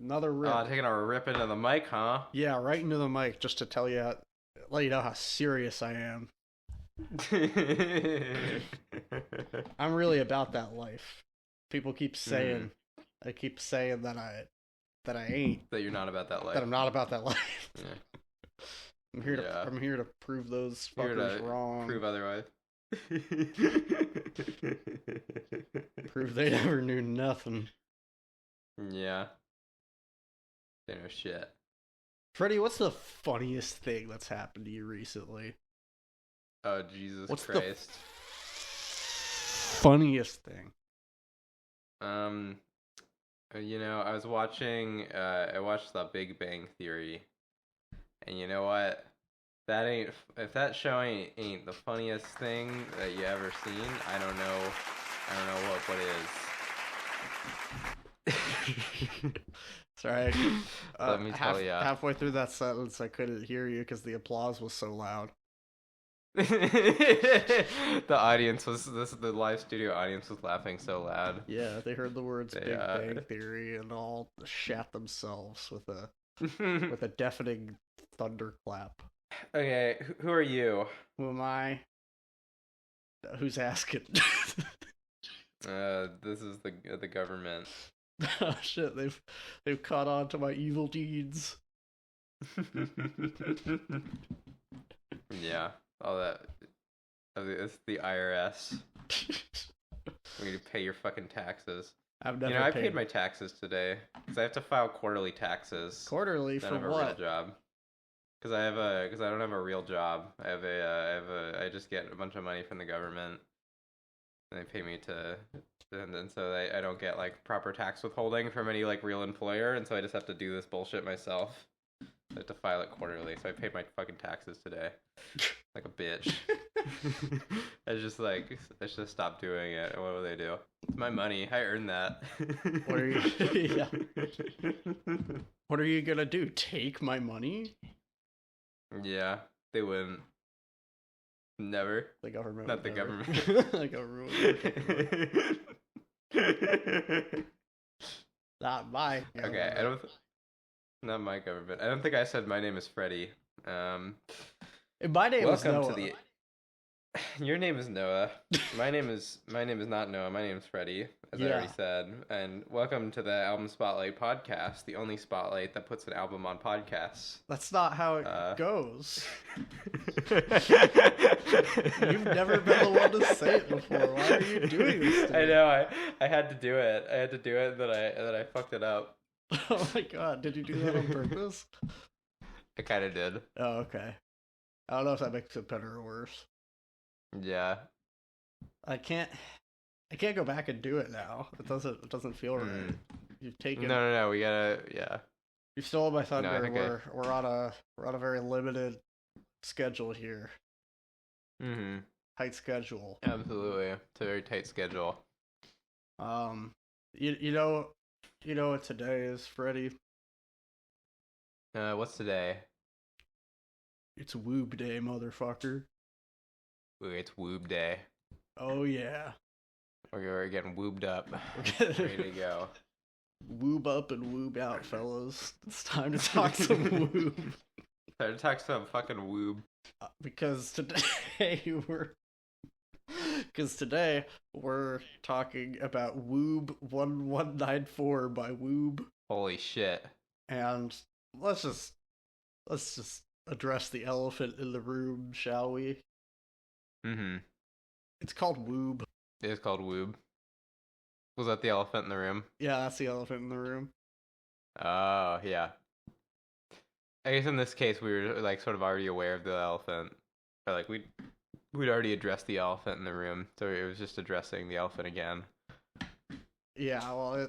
Another rip. Taking a rip into the mic, huh? Yeah, right into the mic just to let you know how serious I am. I'm really about that life. People keep saying, I keep saying that I ain't. That you're not about that life. That I'm not about that life. Yeah. I'm here to prove those fuckers wrong. Prove otherwise. Prove they never knew nothing. Yeah. They know shit. Freddie, what's the funniest thing that's happened to you recently? Oh, Jesus What's Christ. the funniest thing? I was watching, I watched The Big Bang Theory, and you know what? If that show ain't the funniest thing that you ever seen, I don't know what is. Sorry. Let me tell you. Halfway through that sentence, I couldn't hear you because the applause was so loud. The live studio audience was laughing so loud. Yeah, they heard the words Big Bang Theory and all shat themselves with a deafening thunderclap. Okay, who are you? Who am I? Who's asking? This is the government. Oh shit, they've caught on to my evil deeds. Yeah, all that. It's the IRS. We need to pay your fucking taxes. I paid my taxes today because I have to file quarterly taxes. Quarterly for what? I don't have a real job. Because I don't have a real job. I just get a bunch of money from the government, and they pay me and so I don't get like proper tax withholding from any like real employer, and so I just have to do this bullshit myself. I have to file it quarterly, so I paid my fucking taxes today, like a bitch. I just stopped doing it. What will they do? It's my money. I earned that. What are you? Yeah. What are you gonna do? Take my money? Yeah, they wouldn't. Never. The government. Not the government. The government. Not my government. Okay, not my government. I don't think I said my name is Freddie. My name is Noah. Your name is Noah. My name is not Noah. My name is Freddie, as I already said. And welcome to the Album Spotlight podcast, the only spotlight that puts an album on podcasts. That's not how it goes. You've never been the one to say it before. Why are you doing this to me? I know. I had to do it. And then I fucked it up. Oh my god! Did you do that on purpose? I kind of did. Oh, okay. I don't know if that makes it better or worse. Yeah. I can't go back and do it now. It doesn't feel right. You've taken. No. We gotta. Yeah. You stole my thunder. No, we're on a very limited schedule here. Mm-hmm. Tight schedule. Absolutely. It's a very tight schedule. You know what today is, Freddie? What's today? It's Woob Day, motherfucker. Ooh, it's Woob Day. Oh yeah. We're getting woobed up. Ready to go. Woob up and woob out, fellas. It's time to talk some woob. Time to talk some fucking woob. Because today we're talking about Woob 1194 by Woob. Holy shit. And let's just address the elephant in the room, shall we? Mm-hmm. It's called Woob. It is called Woob. Was that the elephant in the room? Yeah, that's the elephant in the room. Oh, yeah. I guess in this case we were like sort of already aware of the elephant. Or like we'd already addressed the elephant in the room, so it was just addressing the elephant again. Yeah, well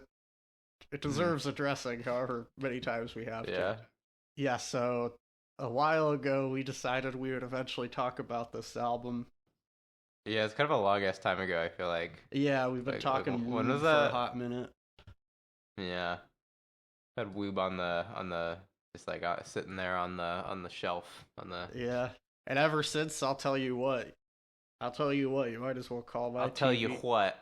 it deserves addressing however many times we have to. Yeah, so a while ago we decided we would eventually talk about this album. Yeah, it's kind of a long ass time ago, I feel like. Yeah, we've been talking when was that? For a hot minute. Yeah. Had Woob on the just like sitting there on the shelf Yeah. And ever since, I'll tell you what, you might as well call my TV. I'll tell you what.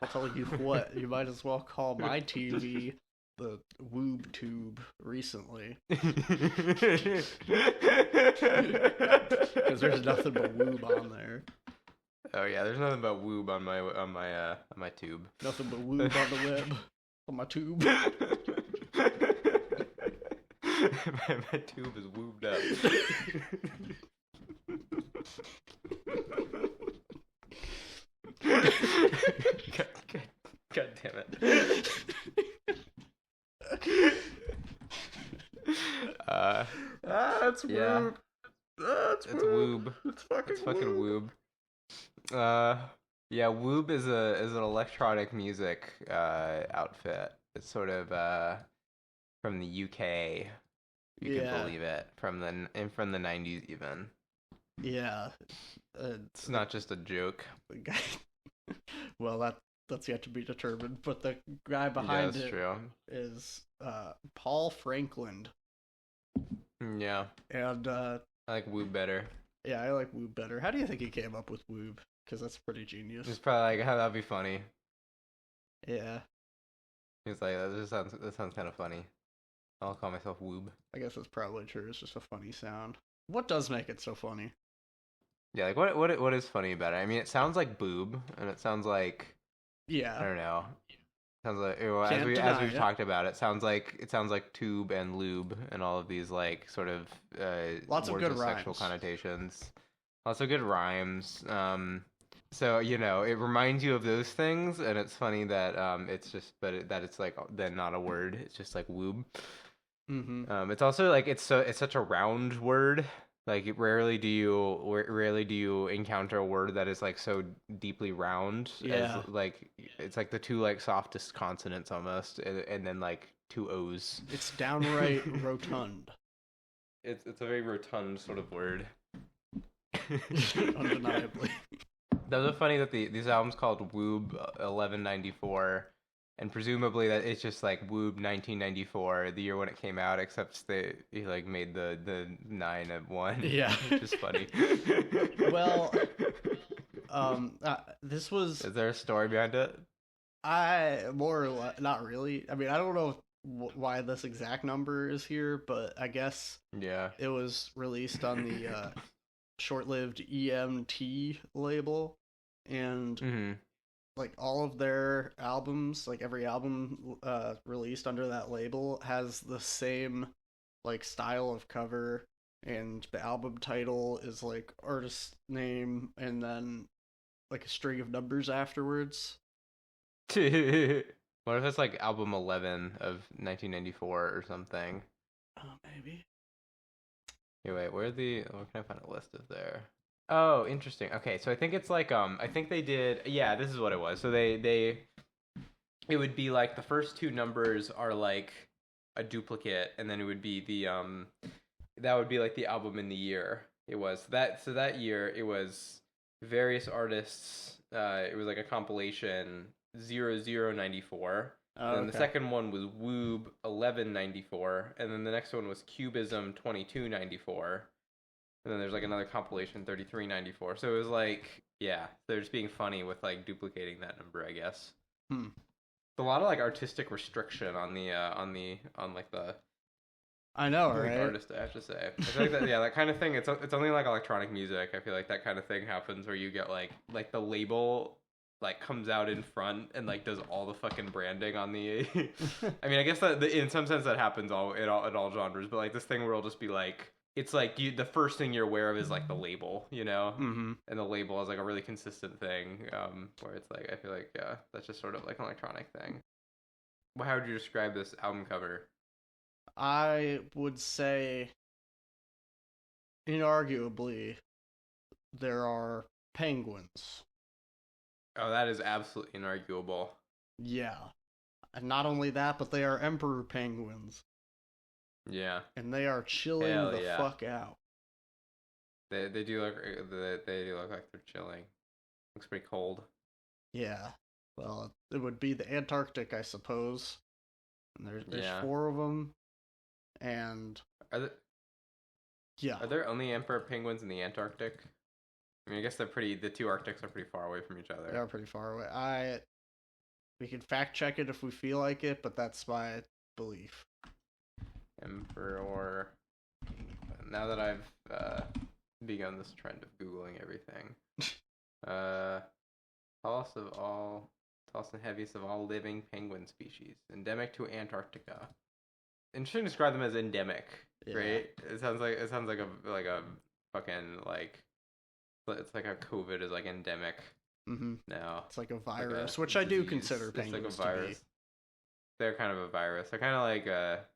You might as well call my TV the Woob tube recently. Because there's nothing but Woob on there. Oh yeah, there's nothing but Woob on my tube. Nothing but Woob on the web. On my tube. my tube is woobed up. God damn it. It's Woob. It's Woob. It's fucking Woob. Yeah, Woob is an electronic music outfit. It's sort of from the UK. You can believe it, from the 90s even. Yeah. It's not just a joke. Well, that's yet to be determined, but the guy behind it true. is Paul Franklin. Yeah. And I like Woob better. Yeah, I like Woob better. How do you think he came up with Woob? Because that's pretty genius. He's probably like, "How that'd be funny." Yeah. He's like, that sounds kind of funny. I'll call myself Woob. I guess that's probably true. It's just a funny sound. What does make it so funny? Yeah, like what is funny about it? I mean, it sounds like boob, and it sounds like I don't know. It sounds like as we've talked about, it sounds like tube and lube and all of these like sort of lots of good rhymes. Sexual connotations. Lots of good rhymes. So it reminds you of those things, and it's funny that it's just that it's like then not a word. It's just like woob. Mm-hmm. It's also like it's such a round word. Like rarely do you encounter a word that is like so deeply round. Yeah. As, like it's like the two like softest consonants almost, and then like two O's. It's downright rotund. It's a very rotund sort of word. Undeniably. That was funny that these albums called Woob 1194, and presumably that it's just like Woob 1994, the year when it came out, except he like made the 9 at 1. Yeah, which is funny. Well, this was. Is there a story behind it? More or less, not really. I mean, I don't know why this exact number is here, but I guess it was released on the short-lived EMT label, and like all of their albums, like every album released under that label has the same like style of cover, and the album title is like artist name and then like a string of numbers afterwards. What if it's like album 11 of 1994 or something? Maybe. Hey, wait, where can I find a list of there? Oh, interesting. Okay, so I think it's like I think they did. Yeah, this is what it was. So it would be like the first two numbers are like a duplicate, and then it would be the that would be like the album in the year. It was that year it was various artists. It was like a compilation 0094. And then the second one was Woob 1194, and then the next one was Cubism 2294, and then there's like another compilation 3394. So it was like, they're just being funny with like duplicating that number, I guess. A lot of like artistic restriction on the I know, right? Artist, I have to say. I feel like that, that kind of thing. It's only like electronic music. I feel like that kind of thing happens where you get like the label like comes out in front and like does all the fucking branding on the I mean, I guess that in some sense that happens in all genres, but like this thing where it'll just be like, it's like the first thing you're aware of is like the label, and the label is like a really consistent thing, where it's like, I feel like that's just sort of like an electronic thing. How would you describe this album cover? I would say inarguably there are penguins. Oh, that is absolutely inarguable. Yeah. And not only that, but they are emperor penguins. Yeah. And they are chilling fuck out. They do look like they're chilling. Looks pretty cold. Yeah. Well, it would be the Antarctic, I suppose. And there's 4 of them. And are there only emperor penguins in the Antarctic? I mean, I guess the two Arctics are pretty far away from each other. They are pretty far away. We can fact check it if we feel like it, but that's my belief. Emperor. Now that I've begun this trend of Googling everything. Tallest and heaviest of all living penguin species. Endemic to Antarctica. Interesting to describe them as endemic, right? It sounds like a fucking like, it's like a COVID is like endemic now. It's like a virus, which I do consider penguins to be. They're kind of a virus. They're kind of like a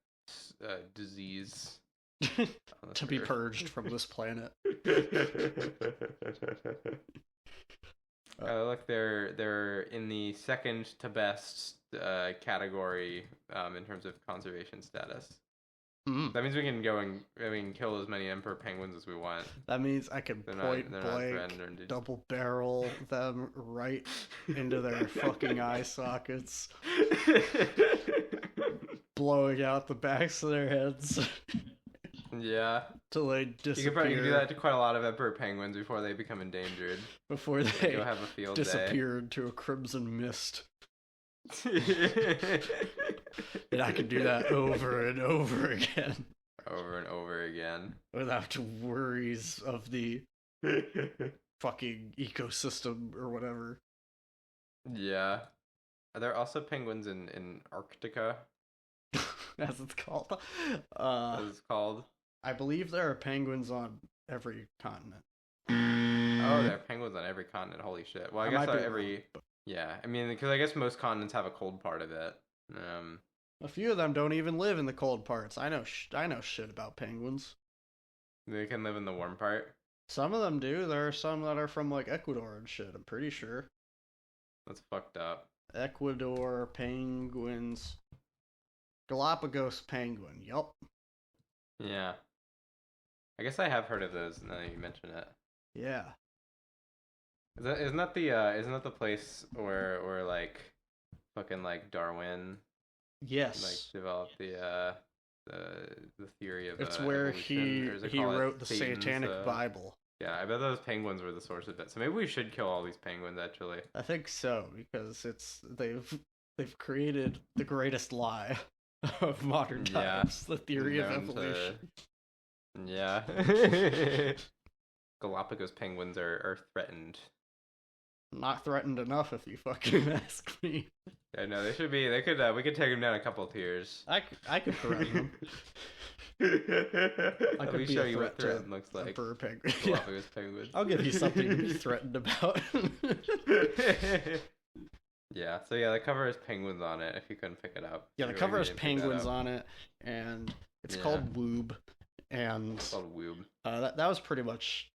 disease to be purged from this planet. Look, they're in the second to best category in terms of conservation status. That means we can go and kill as many emperor penguins as we want. That means I can point blank double barrel them right into their fucking eye sockets, blowing out the backs of their heads. Yeah. Till they disappear. You can do that to quite a lot of emperor penguins before they become endangered. Before they go have a field disappear into a crimson mist. And I can do that over and over again. Over and over again. Without worries of the fucking ecosystem or whatever. Yeah. Are there also penguins in Antarctica? As it's called. As it's called. I believe there are penguins on every continent. Oh, there are penguins on every continent. Holy shit. Well, I guess every... Yeah, I mean, because I guess most continents have a cold part of it. A few of them don't even live in the cold parts. I know shit about penguins. They can live in the warm part? Some of them do. There are some that are from, like, Ecuador and shit, I'm pretty sure. That's fucked up. Ecuador penguins. Galapagos penguin, yup. Yeah. I guess I have heard of those now that you mention it. Yeah. Isn't that the place where like fucking like Darwin like developed the theory of it's where he wrote the Satanic Bible. Yeah, I bet those penguins were the source of it. So maybe we should kill all these penguins actually. I think so, because they've created the greatest lie of modern times, the theory of evolution. Yeah. Galapagos penguins are threatened. Not threatened enough, if you fucking ask me. Yeah, no, they should be. They could. We could take them down a couple tiers. I could threaten them. Let me show you what threaten looks like. Galapagos penguins. I'll give you something to be threatened about. Yeah. So yeah, the cover has penguins on it. If you couldn't pick it up. Yeah, the cover has penguins on it, and it's called Woob. And it's called Woob. That was pretty much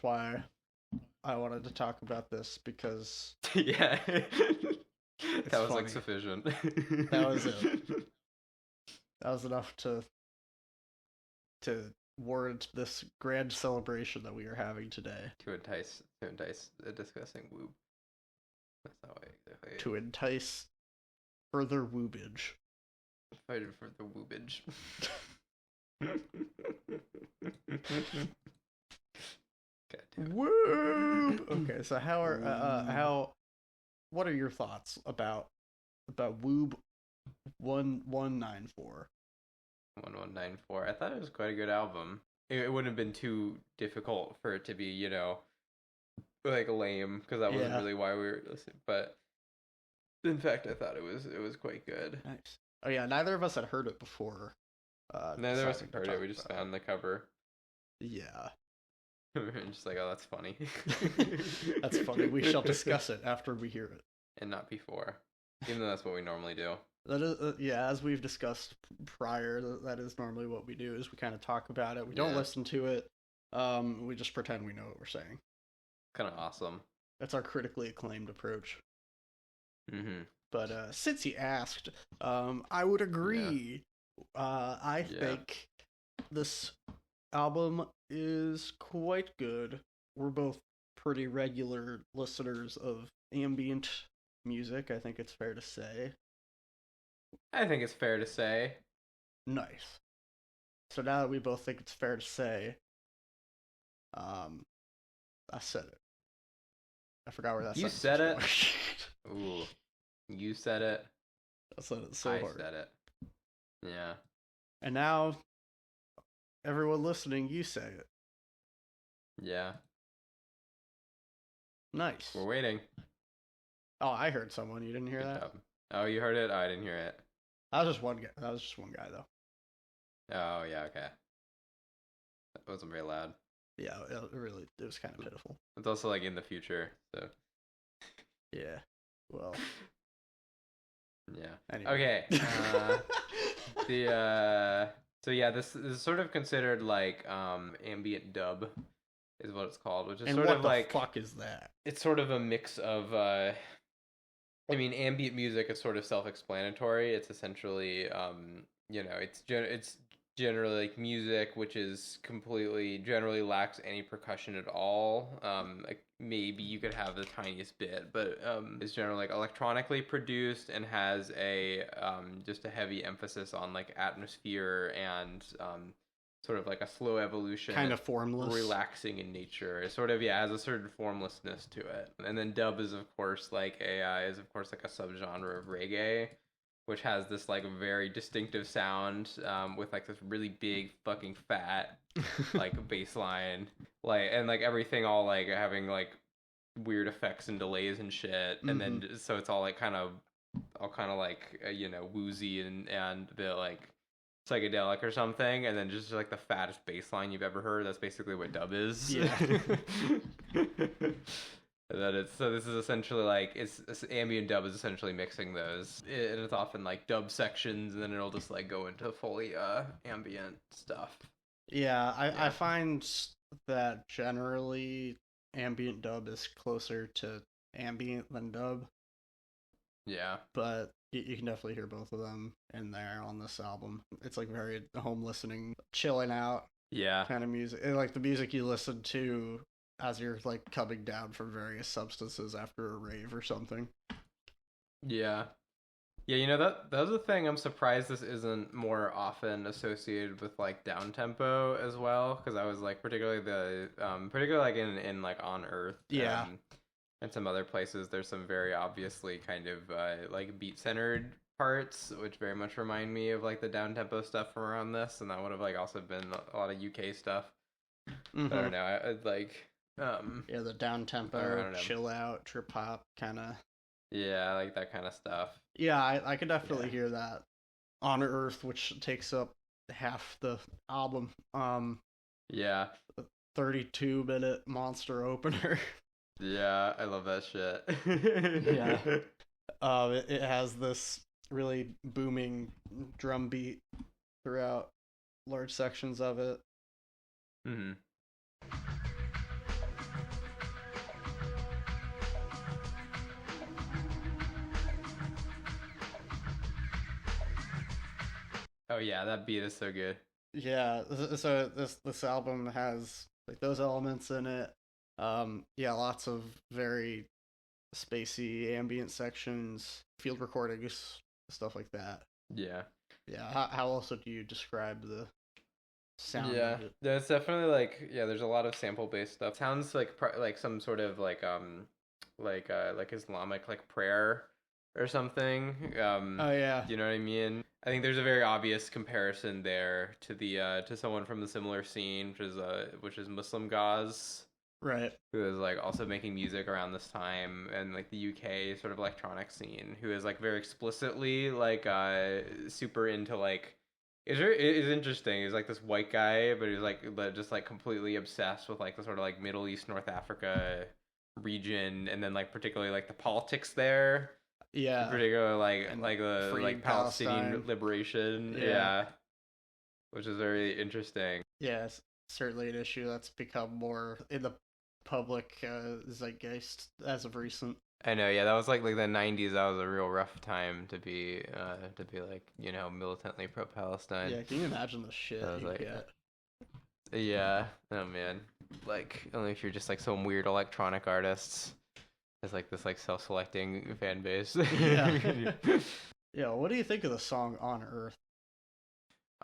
why I wanted to talk about this, because yeah, that was funny. Like sufficient. That was it. That was enough to warrant this grand celebration that we are having today. To entice a discussing woob. That's how I to entice further woobage. Fighting for the woobage. Woob. Okay, so what are your thoughts about Woob 1194? 1194. I thought it was quite a good album. It wouldn't have been too difficult for it to be, like lame, because that wasn't really why we were listening. But in fact, I thought it was quite good. Nice. Oh yeah, neither of us had heard it before. Neither of us had heard it. We just found the cover. Yeah. Just like, oh, that's funny. That's funny. We shall discuss it after we hear it, and not before. Even though that's what we normally do. That is, as we've discussed prior, that is normally what we do. Is we kind of talk about it. We don't listen to it. We just pretend we know what we're saying. Kind of awesome. That's our critically acclaimed approach. Mm-hmm. But since you asked, I would agree. Yeah. I think this album is quite good. We're both pretty regular listeners of ambient music, I think it's fair to say. I think it's fair to say. Nice. So now that we both think it's fair to say, I said it. I forgot where that You said it? Ooh. You said it. I said it so hard. I said it. Yeah. And now, everyone listening, you say it. Yeah. Nice. We're waiting. Oh, I heard someone. You didn't hear Good that? job. Oh, you heard it? Oh, I didn't hear it. That was just one guy. That was just one guy, though. Oh, yeah, okay. That wasn't very loud. Yeah, it was kind of pitiful. It's also like in the future, so. Yeah. Well. Yeah. Anyway. Okay. So yeah, this is sort of considered like ambient dub, is what it's called, which is and sort what of the like fuck is that? It's sort of a mix of I mean, ambient music is sort of self-explanatory. It's essentially it's generally like music which is generally lacks any percussion at all. Like maybe you could have the tiniest bit, but is generally like electronically produced and has a just a heavy emphasis on like atmosphere and sort of like a slow evolution, kind of formless, relaxing in nature. It sort of has a certain formlessness to it. And then dub is of course like a subgenre of reggae, which has this like very distinctive sound with like this really big fucking fat like bass line, like, and like everything all like having like weird effects and delays and shit. And then so it's all like kind of like woozy and a bit like psychedelic or something, and then just like the fattest bass line you've ever heard. That's basically what dub is. Yeah. So this is essentially like it's ambient dub is essentially mixing those, and it's often like dub sections, and then it'll just like go into fully ambient stuff. Yeah, I find that generally ambient dub is closer to ambient than dub. Yeah, but you can definitely hear both of them in there on this album. It's like very home listening, chilling out, kind of music. And like the music you listen to as you're like coming down from various substances after a rave or something. Yeah, that was the thing. I'm surprised this isn't more often associated with like down tempo as well, because I was like particularly like in like On Earth, and some other places there's some very obviously kind of like beat centered parts which very much remind me of like the down tempo stuff from around this, and that would have like also been a lot of UK stuff. I don't know, I like the down tempo, chill out, trip hop kind of. Yeah, like that kind of stuff. Yeah, I could definitely hear that. On Earth, which takes up half the album. Yeah. 32-minute monster opener. Yeah, I love that shit. Yeah. It has this really booming drum beat throughout large sections of it. Mm-hmm. Oh yeah, that beat is so good. Yeah, so this album has like those elements in it. Lots of very spacey ambient sections, field recordings, stuff like that. Yeah. How else would you describe the sound? Yeah, there's definitely like there's a lot of sample based stuff. Sounds like some sort of like Islamic like prayer or something. Oh yeah. You know what I mean? I think there's a very obvious comparison there to the to someone from the similar scene, which is Muslim Gauze. Right. Who is like also making music around this time, and like the UK sort of electronic scene, who is like very explicitly like super into like it's interesting. He's like this white guy, but he's like just like completely obsessed with like the sort of like Middle East, North Africa region, and then like particularly like the politics there. Yeah. In particular like the like Palestinian liberation. Yeah. Which is very interesting. Yeah, it's certainly an issue that's become more in the public zeitgeist as of recent. I know, yeah, that was like the 90s. That was a real rough time to be like, militantly pro-Palestine. Yeah, can you imagine the shit you get? Yeah, oh man, like only if you're just like some weird electronic artists. It's like this like self-selecting fan base. Yeah. Yeah, what do you think of the song On Earth?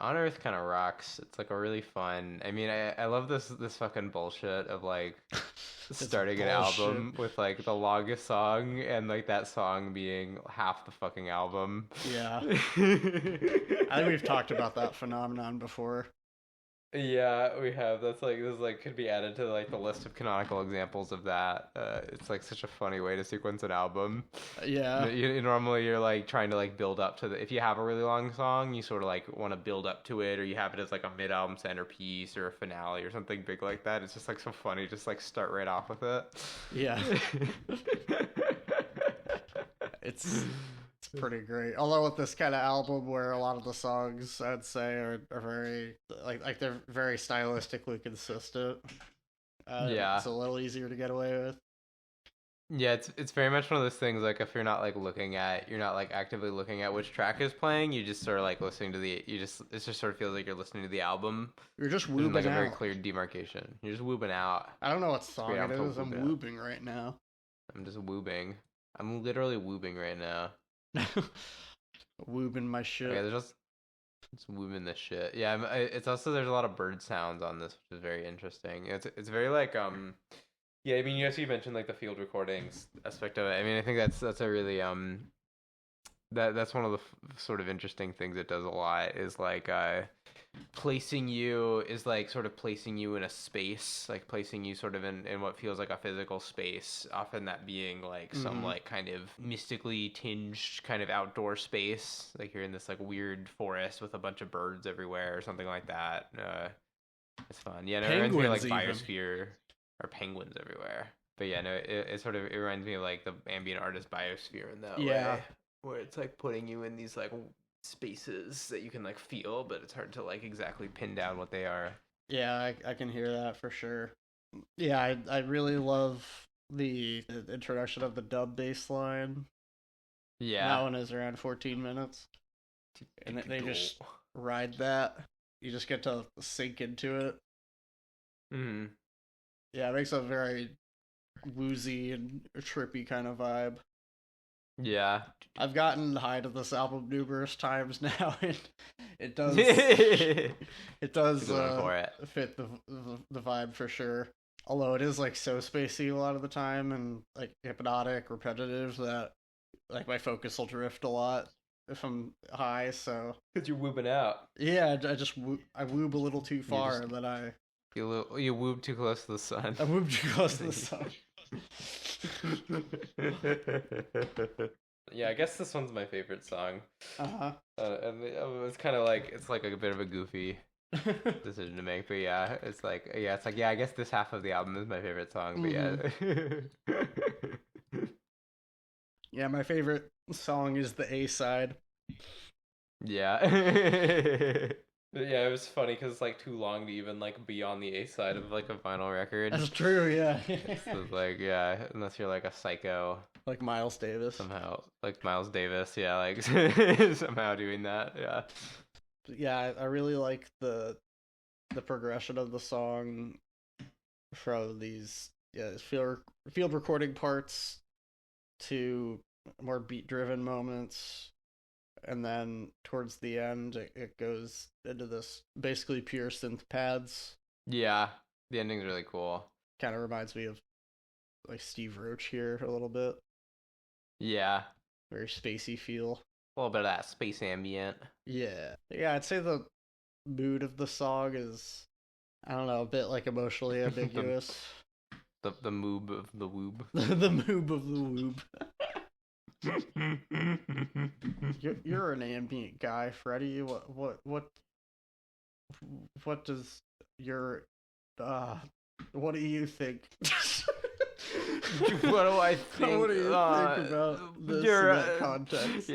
On Earth kind of rocks. It's like a really fun. I mean, I love this fucking bullshit of like starting an album with like the longest song and like that song being half the fucking album. Yeah. I think we've talked about that phenomenon before. Yeah, we have. This like could be added to like the list of canonical examples of that. It's like such a funny way to sequence an album. Yeah. Normally you're like trying to like build up to the, if you have a really long song, you sort of like want to build up to it, or you have it as like a mid-album centerpiece or a finale or something big like that. It's just like so funny, just like start right off with it. Yeah. It's pretty great. Although with this kind of album where a lot of the songs I'd say are very like they're very stylistically consistent. Yeah. It's a little easier to get away with. Yeah, it's very much one of those things like if you're not like you're not like actively looking at which track is playing, you just sort of like listening to it just sort of feels like you're listening to the album. You're just woobing like out. A very clear demarcation. You're just woobing out. I don't know what song it is. I'm woobing right now. I'm just woobing. I'm literally woobing right now. Woobing my shit. Yeah, it's woobing this shit. Yeah, it's also there's a lot of bird sounds on this, which is very interesting. It's very like yeah, I mean you mentioned like the field recordings aspect of it. I mean I think that's a really that's one of the sort of interesting things it does a lot is like placing you in a space, like placing you sort of in what feels like a physical space, often that being like some like kind of mystically tinged kind of outdoor space, like you're in this like weird forest with a bunch of birds everywhere or something like that. It's fun. Yeah, no, it reminds me of like Biosphere or penguins everywhere. But yeah, no, it reminds me of like the ambient artist Biosphere in that way, where it's like putting you in these like spaces that you can like feel, but it's hard to like exactly pin down what they are. Yeah, I can hear that for sure. Yeah, I really love the introduction of the dub bass line. Yeah, that one is around 14 minutes, and they just ride that. You just get to sink into it. Yeah, it makes a very woozy and trippy kind of vibe. Yeah, I've gotten high to this album numerous times now, and it does fit the vibe for sure. Although it is like so spacey a lot of the time and like hypnotic, repetitive that like my focus will drift a lot if I'm high. So because you're woobing out. Yeah, I woob a little too far, and then you woob too close to the sun. I woob too close to the sun. Yeah, I guess this one's my favorite song. And it's kind of like it's like a bit of a goofy decision to make, but yeah, it's like I guess this half of the album is my favorite song, but yeah. Yeah, my favorite song is the A side. Yeah. Yeah, it was funny because it's like too long to even like be on the A side of like a vinyl record. That's true, yeah. So like, yeah, unless you're like a psycho, like Miles Davis somehow, like Miles Davis, yeah, like somehow doing that, yeah. Yeah, I really like the progression of the song from these field recording parts to more beat driven moments. And then towards the end, it goes into this basically pure synth pads. Yeah, the ending's really cool. Kind of reminds me of like Steve Roach here a little bit. Yeah. Very spacey feel. A little bit of that space ambient. Yeah. Yeah, I'd say the mood of the song is, I don't know, a bit like emotionally ambiguous. the moob of the woob. The moob of the woob. You're an ambient guy, Freddie. What does your what do you think? What do I think? What do you think about this in that context?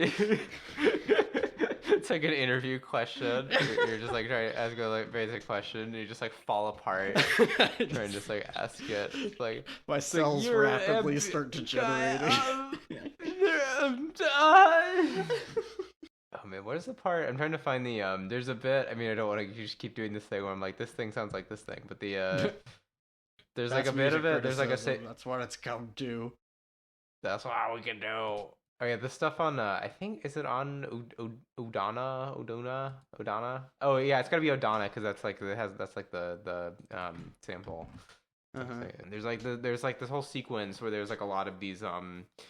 It's like an interview question. You're just like trying to ask a like basic question, and you just like fall apart trying to just like ask it. It's like my cells rapidly start degenerating. Oh man, what is the part? I'm trying to find the there's a bit. I mean, I don't want to just keep doing this thing where I'm like, this thing sounds like this thing, but the there's like a bit of it. There's like a that's what it's come to. That's what we can do. Oh yeah, this stuff on I think is it on Odana? Oh yeah, it's gotta be Odana because that's like that's like the sample. And there's like this whole sequence where there's like a lot of these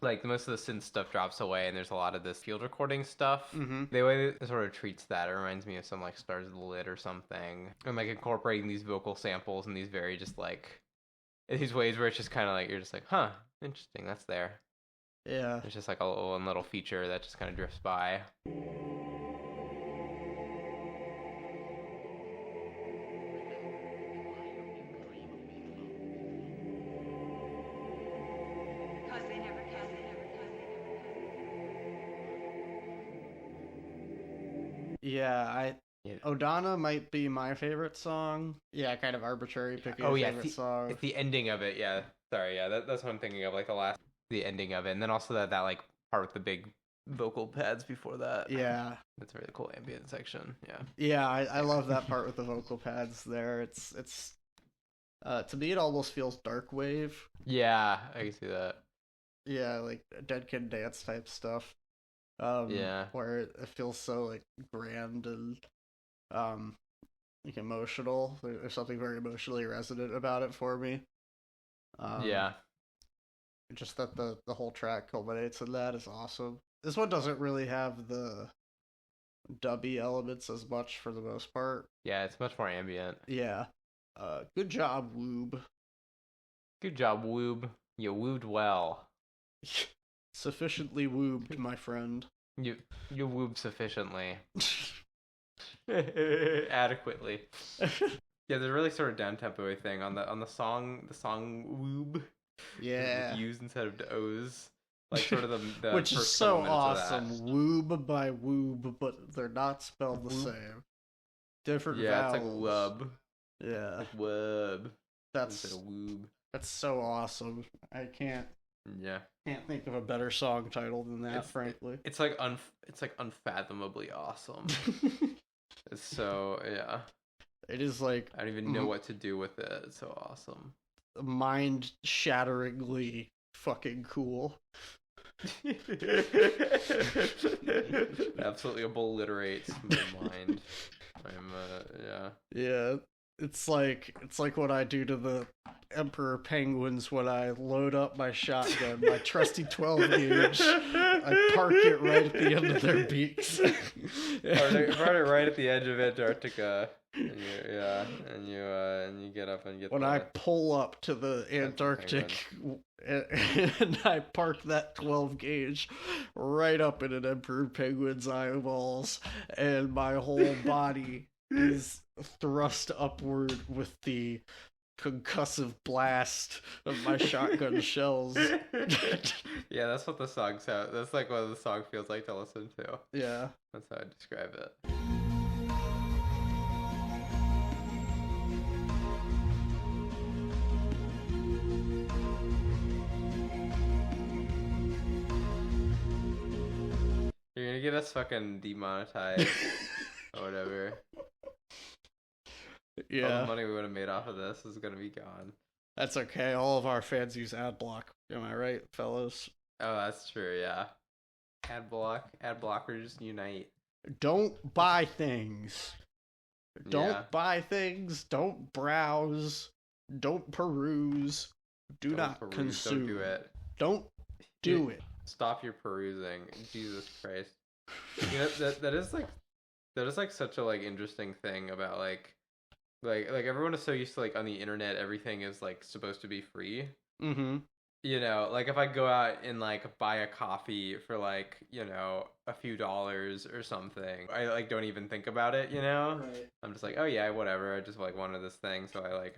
like most of the synth stuff drops away and there's a lot of this field recording stuff. The way it sort of treats that, it reminds me of some like Stars Lit or something, and like incorporating these vocal samples and these very just like in these ways where it's just kind of like you're just like, huh, interesting, that's there. Yeah. It's just like a little feature that just kind of drifts by. Yeah, Odana might be my favorite song. Yeah, kind of arbitrary picking a favorite song. It's the ending of it, yeah. Sorry, yeah, that's what I'm thinking of, like the ending of it, and then also that like part with the big vocal pads before that. Yeah. That's a really cool ambient section, yeah. Yeah, I love that part with the vocal pads there. It's to me it almost feels dark wave. Yeah, I can see that. Yeah, like Dead Kid Dance type stuff. Yeah. Where it feels so like grand and like emotional. There's something very emotionally resonant about it for me. Yeah. Just that the whole track culminates in that is awesome. This one doesn't really have the dubby elements as much for the most part. Yeah, it's much more ambient. Yeah. Good job, Woob. Good job, Woob. You woobed well. Sufficiently woobed, my friend. You woobed sufficiently. Adequately. Yeah, there's a really sort of down tempo thing on the song Woob. Yeah. With U's instead of O's. Like sort of the which first is so awesome. Woob by Woob, but they're not spelled the same. Different vowels. It's like wub. Yeah. Like wub. That's instead of woob. That's so awesome. I can't think of a better song title than that, frankly. It's like unfathomably awesome. It's so It is like I don't even know what to do with it. It's so awesome. Mind-shatteringly fucking cool. Absolutely obliterates my mind. Yeah. It's like what I do to the emperor penguins when I load up my shotgun, my trusty 12 gauge. I park it right at the end of their beaks. Park it right at the edge of Antarctica. And you get up and get. When I pull up to the Antarctic, and I park that 12 gauge right up in an emperor penguin's eyeballs, and my whole body is thrust upward with the concussive blast of my shotgun shells. Yeah, that's what the song sounds. That's like what the song feels like to listen to. Yeah, that's how I describe it. You're gonna get us fucking demonetized or whatever. Yeah. All the money we would have made off of this is gonna be gone. That's okay. All of our fans use AdBlock. Am I right, fellas? Oh, that's true. Yeah. Adblockers unite. Don't buy things. Don't buy things. Don't browse. Don't peruse. Don't not consume. Don't do it. Don't do it. Stop your perusing. Jesus Christ. You know, that is like such a like interesting thing about like everyone is so used to like on the internet everything is like supposed to be free. Mm-hmm. You know, like if I go out and like buy a coffee for like, you know, a few dollars or something, I like don't even think about it, you know? Right. I'm just like, oh yeah, whatever. I just like wanted this thing, so I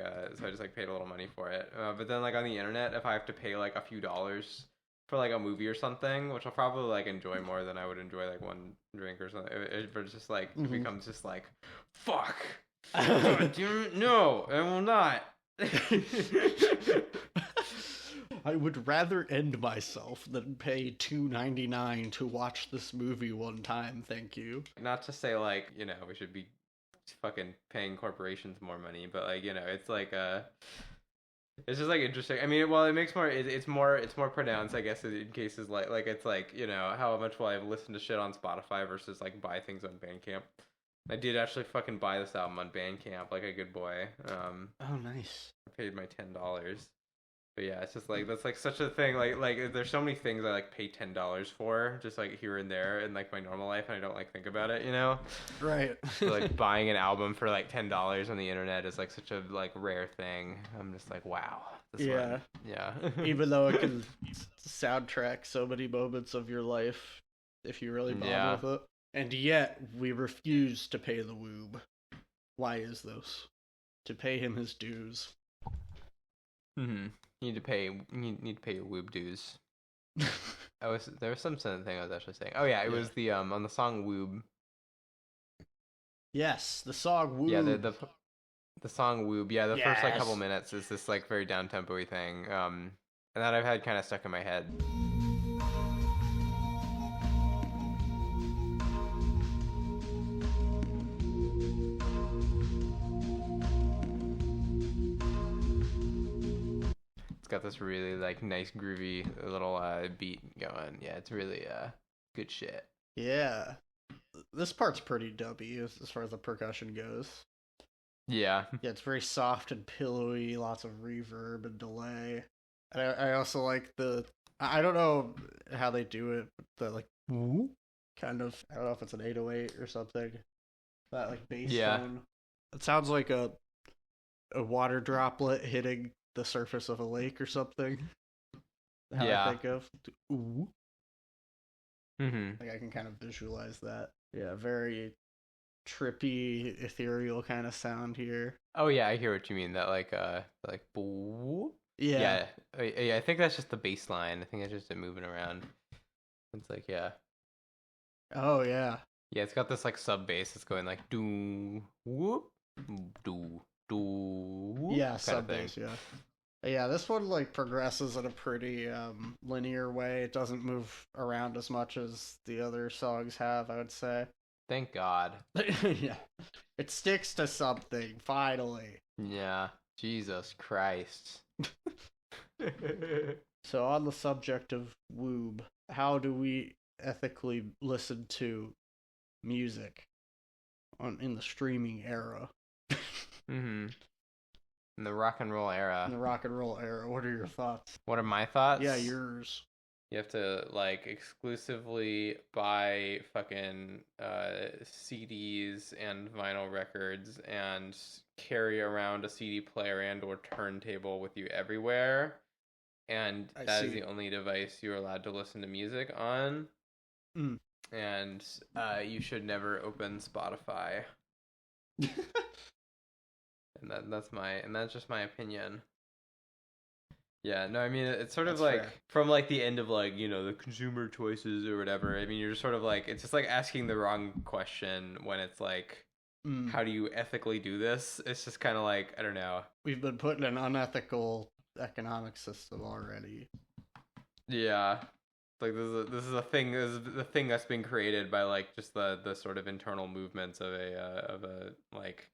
just like paid a little money for it. But then like on the internet, if I have to pay like a few dollars for like a movie or something, which I'll probably like enjoy more than I would enjoy like one drink or something, but it's just like it becomes just like, fuck. No, I will not. I would rather end myself than pay $2.99 to watch this movie one time, thank you. Not to say, like, you know, we should be fucking paying corporations more money, but, like, you know, it's like, It's just like interesting. I mean, well, it makes more. It's more pronounced, I guess, in cases like it's like, you know, how much will I listen to shit on Spotify versus like buy things on Bandcamp. I did actually fucking buy this album on Bandcamp, like a good boy. Oh, nice. I paid my $10. But yeah, it's just like that's like such a thing. Like there's so many things I like pay $10 for, just like here and there in like my normal life, and I don't like think about it, you know? Right. So, like buying an album for like $10 on the internet is like such a like rare thing. I'm just like, wow. Yeah. Yeah. Even though it can soundtrack so many moments of your life, if you really bother with it, and yet we refuse to pay the Woob. Why is this? To pay him his dues. Mm-hmm. You need to pay your Woob dues. There was some thing I was actually saying. Oh yeah, it was the on the song Woob. Yes, the song Woob. Yeah, the song Woob. Yeah, the first like couple minutes is this like very down tempo-y thing. And that I've had kind of stuck in my head. It's got this really like nice groovy little beat going. Yeah, it's really good shit. Yeah. This part's pretty dubby as far as the percussion goes. Yeah. Yeah, it's very soft and pillowy, lots of reverb and delay. And I also like I don't know how they do it, but the like kind of, I don't know if it's an 808 or something. That like bass tone. It sounds like a water droplet hitting the surface of a lake or something. How I think of. Ooh. Mm-hmm. Like I can kind of visualize that. Yeah, very trippy, ethereal kind of sound here. Oh yeah, I hear what you mean. That like boo. Yeah. Yeah. I think that's just the bass line. I think it's just it moving around. It's like Oh yeah. Yeah, it's got this like sub bass that's going like doo whoop doo doo. Yeah, sub bass. Yeah. Yeah, this one like progresses in a pretty linear way. It doesn't move around as much as the other songs have, I would say. Thank God. Yeah. It sticks to something, finally. Yeah. Jesus Christ. So on the subject of Woob, how do we ethically listen to music in the streaming era? Mm-hmm. In the rock and roll era. In the rock and roll era. What are your thoughts? What are my thoughts? Yeah, yours. You have to like exclusively buy fucking CDs and vinyl records and carry around a CD player and or turntable with you everywhere. And that is the only device you're allowed to listen to music on. Mm. And you should never open Spotify. And that's just my opinion. Yeah, no, I mean, it's sort of like, from like the end of like, you know, the consumer choices or whatever. I mean, you're just sort of like, it's just like asking the wrong question when it's like, how do you ethically do this? It's just kind of like, I don't know. We've been put in an unethical economic system already. Yeah. Like this is a thing. This is the thing that's been created by like just the sort of internal movements of a like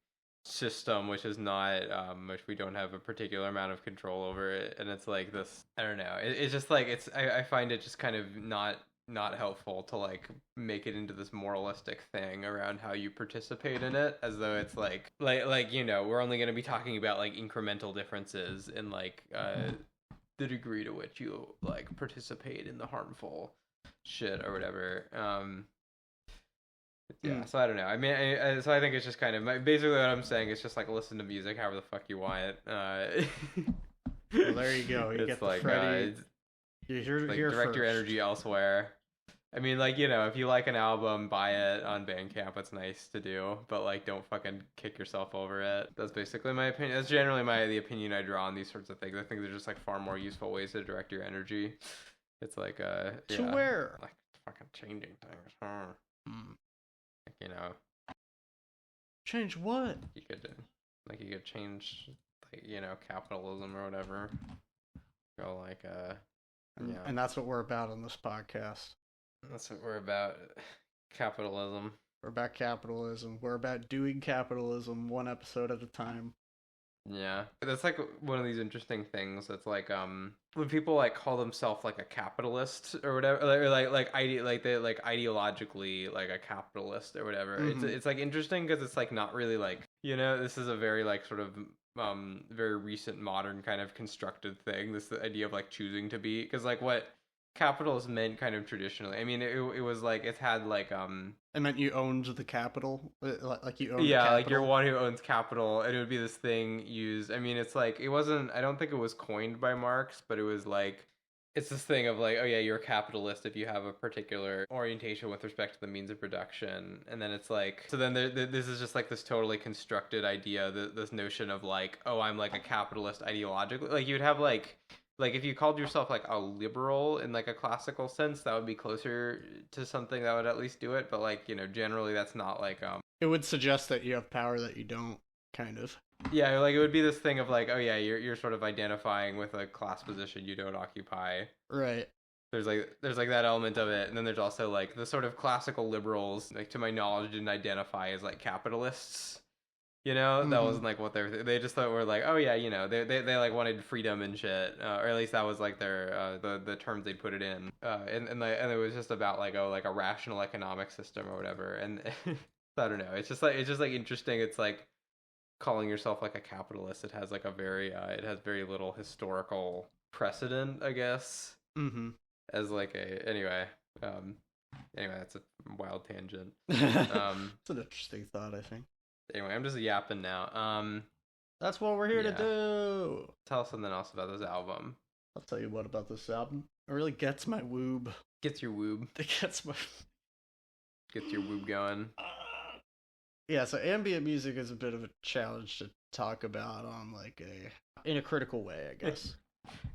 system, which is not which we don't have a particular amount of control over it, and it's like this. I don't know. It's just like it's. I find it just kind of not helpful to like make it into this moralistic thing around how you participate in it, as though it's like you know, we're only going to be talking about like incremental differences in like the degree to which you like participate in the harmful shit or whatever. Yeah, so I don't know. I mean, so I think it's just kind of basically what I'm saying is just like listen to music however the fuck you want. Well, there you go. You get the like Freddie. Like direct your energy elsewhere. I mean, like, you know, if you like an album, buy it on Bandcamp. It's nice to do, but like, don't fucking kick yourself over it. That's basically my opinion. That's generally the opinion I draw on these sorts of things. I think they're just like far more useful ways to direct your energy. It's like to where? Like fucking changing things. Like, you know. Change what? You could change, like, you know, capitalism or whatever. Go like yeah. And that's what we're about on this podcast. That's what we're about. Capitalism. We're about capitalism. We're about doing capitalism one episode at a time. Yeah, that's like one of these interesting things. That's like when people like call themselves like a capitalist or whatever, or they like ideologically like a capitalist or whatever. It's like interesting because it's like not really like, you know, this is a very like sort of very recent modern kind of constructed thing. This idea of like choosing to be, because like what capitalism meant kind of traditionally. I mean, it was like it had like It meant you owned the capital, like you owned. Yeah, like you're one who owns capital, and it would be this thing used. I mean, it's like it wasn't. I don't think it was coined by Marx, but it was like it's this thing of like, oh yeah, you're a capitalist if you have a particular orientation with respect to the means of production, and then it's like, so then this is just like this totally constructed idea, this notion of like, oh, I'm like a capitalist ideologically. Like you'd have like if you called yourself like a liberal in like a classical sense, that would be closer to something that would at least do it. But like, you know, generally that's not like it would suggest that you have power that you don't, kind of. Yeah, like it would be this thing of like, oh yeah, you're sort of identifying with a class position you don't occupy. Right. There's like that element of it, and then there's also like the sort of classical liberals, like to my knowledge, didn't identify as like capitalists. You know, that wasn't like what they just thought were like, oh yeah, you know, they like wanted freedom and shit, or at least that was like their the terms they'd put it in, and it was just about like, oh, like a rational economic system or whatever, and I don't know, it's just like interesting. It's like calling yourself like a capitalist. It has like a very it has very little historical precedent, I guess. As like a anyway, that's a wild tangent. It's an interesting thought, I think. Anyway, I'm just yapping now. That's what we're here to do. Tell us something else about this album. I'll tell you what about this album. It really gets my woob. Gets your woob. It gets my... Gets your woob going. Yeah, so ambient music is a bit of a challenge to talk about on like in a critical way, I guess.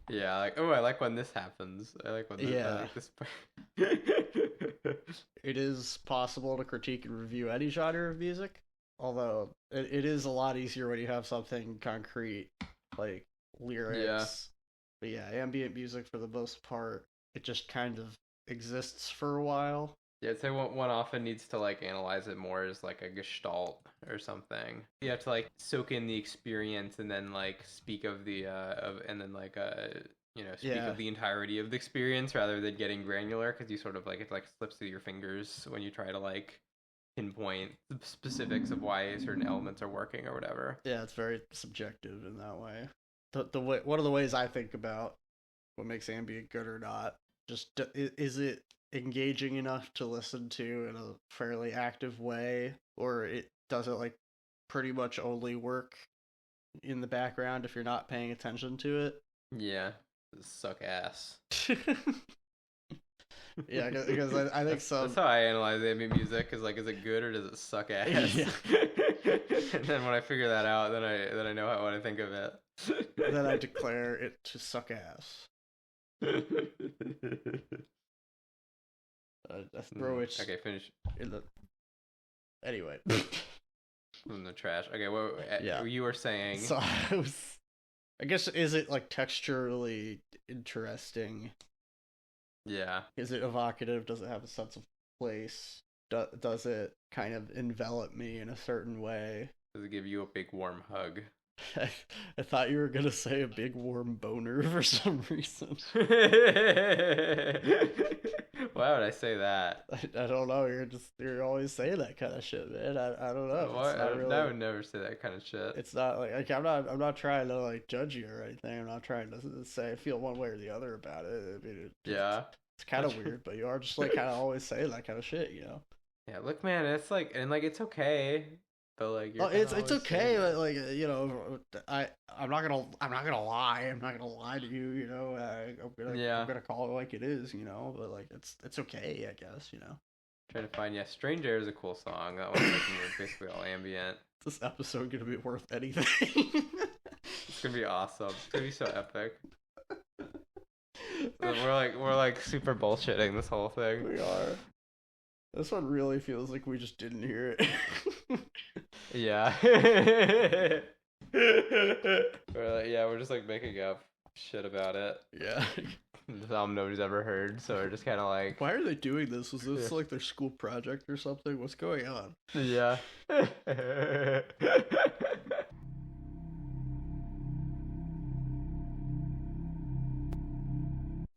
Yeah, like, oh, I like when this happens. I like when this, I like this part. It is possible to critique and review any genre of music. Although it is a lot easier when you have something concrete, like lyrics. Yeah. But yeah, ambient music for the most part, it just kind of exists for a while. Yeah, I'd say one often needs to like analyze it more as like a gestalt or something. You have to like soak in the experience and then like speak of the and then like speak of the entirety of the experience rather than getting granular, because you sort of like it like slips through your fingers when you try to like pinpoint the specifics of why certain elements are working or whatever. Yeah, it's very subjective in that way. The way, one of the ways I think about what makes ambient good or not, just is it engaging enough to listen to in a fairly active way, or does it like pretty much only work in the background if you're not paying attention to it? Yeah, suck ass. Yeah, because I think so. That's how I analyze ambient music. Is like, is it good or does it suck ass? Yeah. And then when I figure that out, then I know how I think of it. Then I declare it to suck ass. I throw it. Okay, finish. In the... Anyway. In the trash. Okay, what you were saying? So I guess, is it like texturally interesting? Yeah. Is it evocative? Does it have a sense of place? Does it kind of envelop me in a certain way? Does it give you a big warm hug? I thought you were gonna say a big warm boner for some reason. Why would I say that? I don't know. You're always saying that kind of shit, man. I don't know. I would never say that kind of shit. It's not like I'm not trying to like judge you or anything. I'm not trying to say I feel one way or the other about it. I mean, it's kind of weird, but you are just like kind of always saying that kind of shit, you know? Yeah, look, man, it's like, and like it's okay. But like, it's okay. But like, you know, I'm not gonna lie. I'm not gonna lie to you. You know, I'm gonna call it like it is. You know, but like, it's okay, I guess. You know. Trying to find Strange Air is a cool song. That one's like basically all ambient. Is this episode gonna be worth anything? It's gonna be awesome. It's gonna be so epic. We're like super bullshitting this whole thing. We are. This one really feels like we just didn't hear it. Yeah. We're just like making up shit about it. Yeah. This album nobody's ever heard, so we're just kind of like, why are they doing this? Was this like their school project or something? What's going on? Yeah.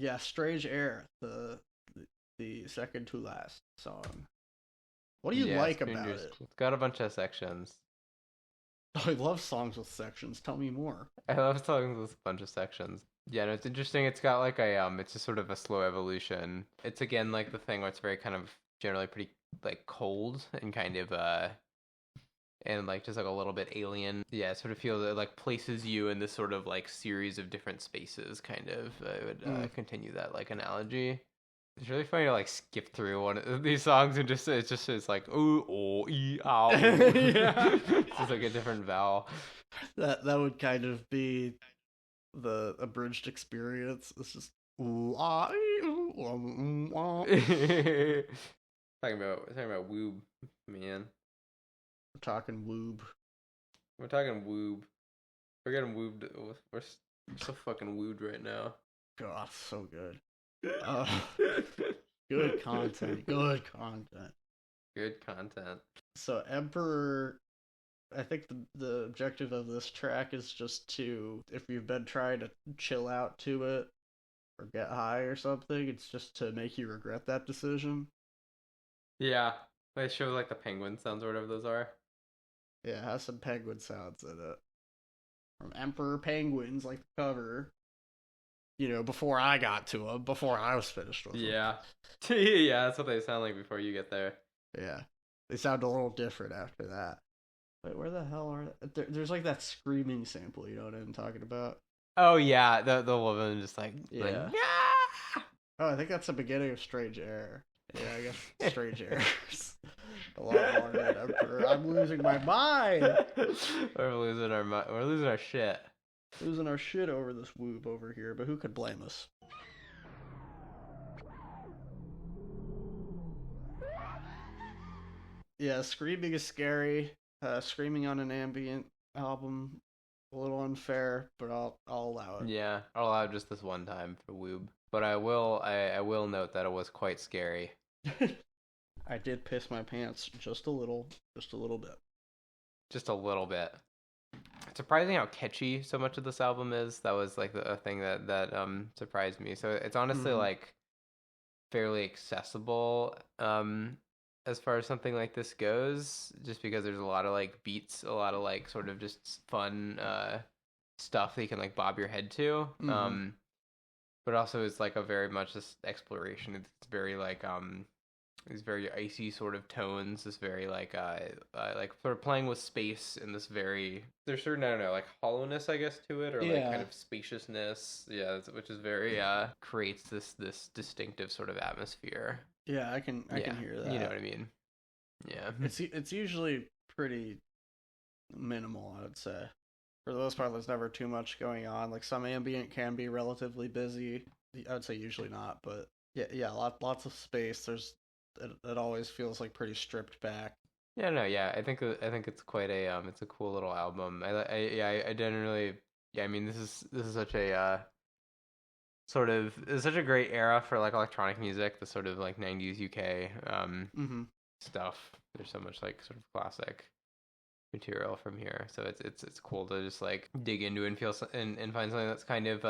Yeah, Strange Air, the second to last song. What do you like about it? It's got a bunch of sections. I love songs with sections. Tell me more. I love songs with a bunch of sections. Yeah, no, it's interesting. It's got like it's just sort of a slow evolution. It's again like the thing where it's very kind of generally pretty like cold and kind of and like just like a little bit alien. Yeah, it sort of feels it like places you in this sort of like series of different spaces. Kind of, I would continue that like analogy. It's really funny to like skip through one of these songs and it's like ooh oh ee ow. Yeah, it's just like a different vowel. That would kind of be the abridged experience. It's just ooh ah ooh, ah. talking about Woob, man. We're talking Woob. We're talking Woob. We're getting woobed. We're so fucking wooed right now. God, so good. Good content. Good content. Good content. So Emperor, I think the objective of this track is just to, if you've been trying to chill out to it or get high or something, it's just to make you regret that decision. Yeah, they show like the penguin sounds or whatever those are. Yeah, it has some penguin sounds in it. From Emperor Penguins, like the cover. You know, before I got to them, before I was finished with them. Yeah. Yeah, that's what they sound like before you get there. Yeah. They sound a little different after that. Wait, where the hell are they? There's like that screaming sample, you know what I'm talking about? Oh, yeah, the woman just like... Yeah. Like, yeah! Oh, I think that's the beginning of Strange Air. Yeah, I guess Strange Air is a lot longer than Emperor. I'm losing my mind! We're losing our mind. We're losing our shit. Losing our shit over this Woob over here, but who could blame us? Yeah, screaming is scary. Screaming on an ambient album, a little unfair, but I'll allow it. Yeah, I'll allow it just this one time for Woob. But I will note that it was quite scary. I did piss my pants just a little bit. Just a little bit. It's surprising how catchy so much of this album is. That was like a thing that surprised me. So it's honestly like fairly accessible as far as something like this goes, just because there's a lot of like beats, a lot of like sort of just fun stuff that you can like bob your head to. But also it's like a very much this exploration. It's very like these very icy sort of tones, this very like sort of playing with space in this very, there's certain, I don't know, like hollowness I guess to it, or like kind of spaciousness, which is very creates this distinctive sort of atmosphere. Yeah, I can hear that. You know what I mean? Yeah. It's usually pretty minimal, I would say. For the most part, there's never too much going on. Like some ambient can be relatively busy. I would say usually not, but yeah, lots of space. It always feels like pretty stripped back. Yeah, no, yeah. I think it's quite a it's a cool little album. I generally, yeah. I mean, this is such a it's such a great era for like electronic music. The sort of like '90s UK stuff. There's so much like sort of classic material from here, so it's cool to just like dig into and feel and find something that's kind of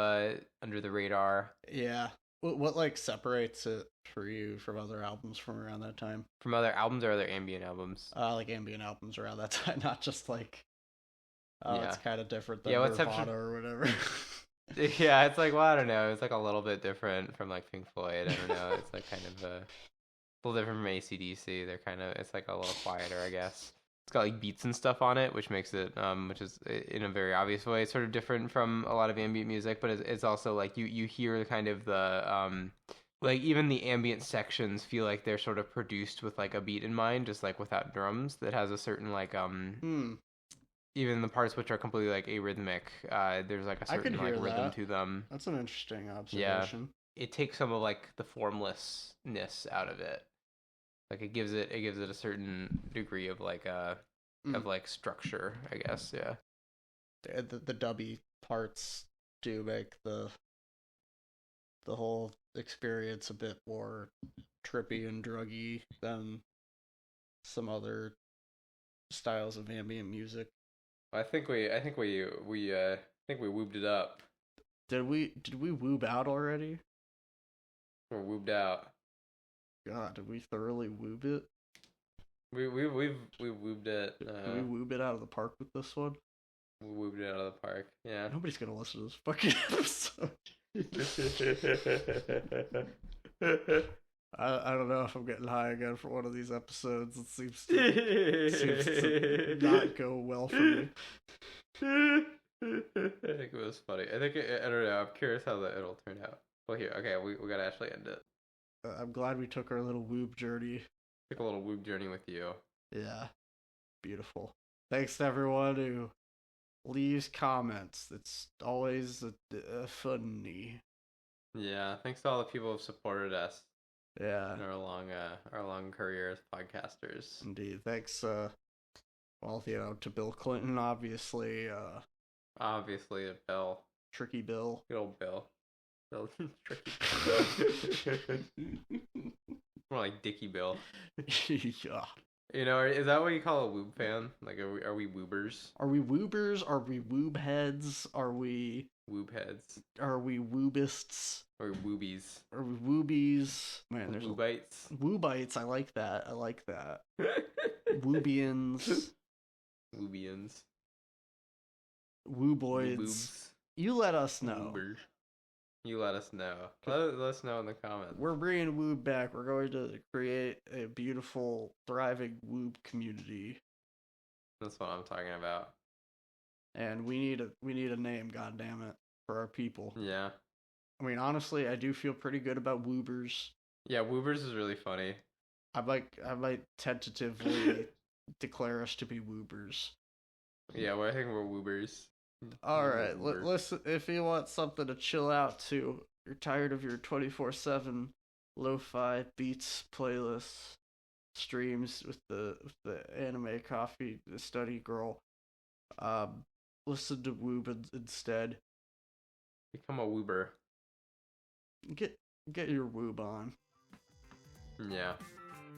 under the radar. Yeah. What like separates it for you from other albums from around that time? From other albums or other ambient albums? Like ambient albums around that time, not just like it's kind of different than Nirvana or whatever. Yeah, it's like, well, I don't know. It's like a little bit different from like Pink Floyd. I don't know. It's like kind of a little different from AC/DC. They're kind of, it's like a little quieter, I guess. It's got like beats and stuff on it, which makes it, which is in a very obvious way, sort of different from a lot of ambient music. But it's also like you hear kind of the like even the ambient sections feel like they're sort of produced with like a beat in mind, just like without drums. That has a certain like even the parts which are completely like arrhythmic, there's like a certain like rhythm to them. That's an interesting observation. Yeah, it takes some of like the formlessness out of it. Like it gives it a certain degree of like of like structure, I guess. Yeah. The dubby parts do make the whole experience a bit more trippy and druggy than some other styles of ambient music. I think we woobed it up. Did we woob out already? We're woobed out. God, did we thoroughly woob it? We've woobed it. Did we woob it out of the park with this one? We woobed it out of the park. Yeah. Nobody's gonna listen to this fucking episode. I don't know if I'm getting high again for one of these episodes. It seems to not go well for me. I think it was funny. I don't know. I'm curious how it'll turn out. Well, here, okay, we gotta actually end it. I'm glad we took our little woob journey. Took a little woob journey with you. Yeah, beautiful. Thanks to everyone who leaves comments. It's always funny. Yeah, thanks to all the people who've supported us. Yeah, in our long career as podcasters. Indeed. Thanks. Well, to Bill Clinton, obviously. Obviously, Bill. Tricky Bill. Good old Bill. Bill. Tricky Bill. More like Dicky Bill. Yeah. You know, is that what you call a Woob fan? Like, are we Woobers? Are we Woobers? Are we Woob heads? Are we Woob heads? Are we Woobists? Or Woobies? Are we Woobies? Man, there's Woobites. Woobites. I like that. Woobians. Woobians. Wooboids. Woobs. You let us know. Woobers. You let us know. Let us know in the comments. We're bringing Woob back. We're going to create a beautiful, thriving Woob community. That's what I'm talking about. And we need a name, goddammit, for our people. Yeah. I mean, honestly, I do feel pretty good about Woobers. Yeah, Woobers is really funny. I might tentatively declare us to be Woobers. Yeah, well, I think we're Woobers. Alright, listen, if you want something to chill out to, you're tired of your 24/7 lo-fi beats playlists, streams with the anime coffee study girl, listen to Woob instead. Become a Woober. Get your Woob on. Yeah.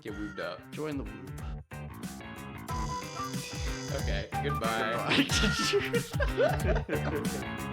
Get Woobed up. Join the Woob. Okay, goodbye. Goodbye.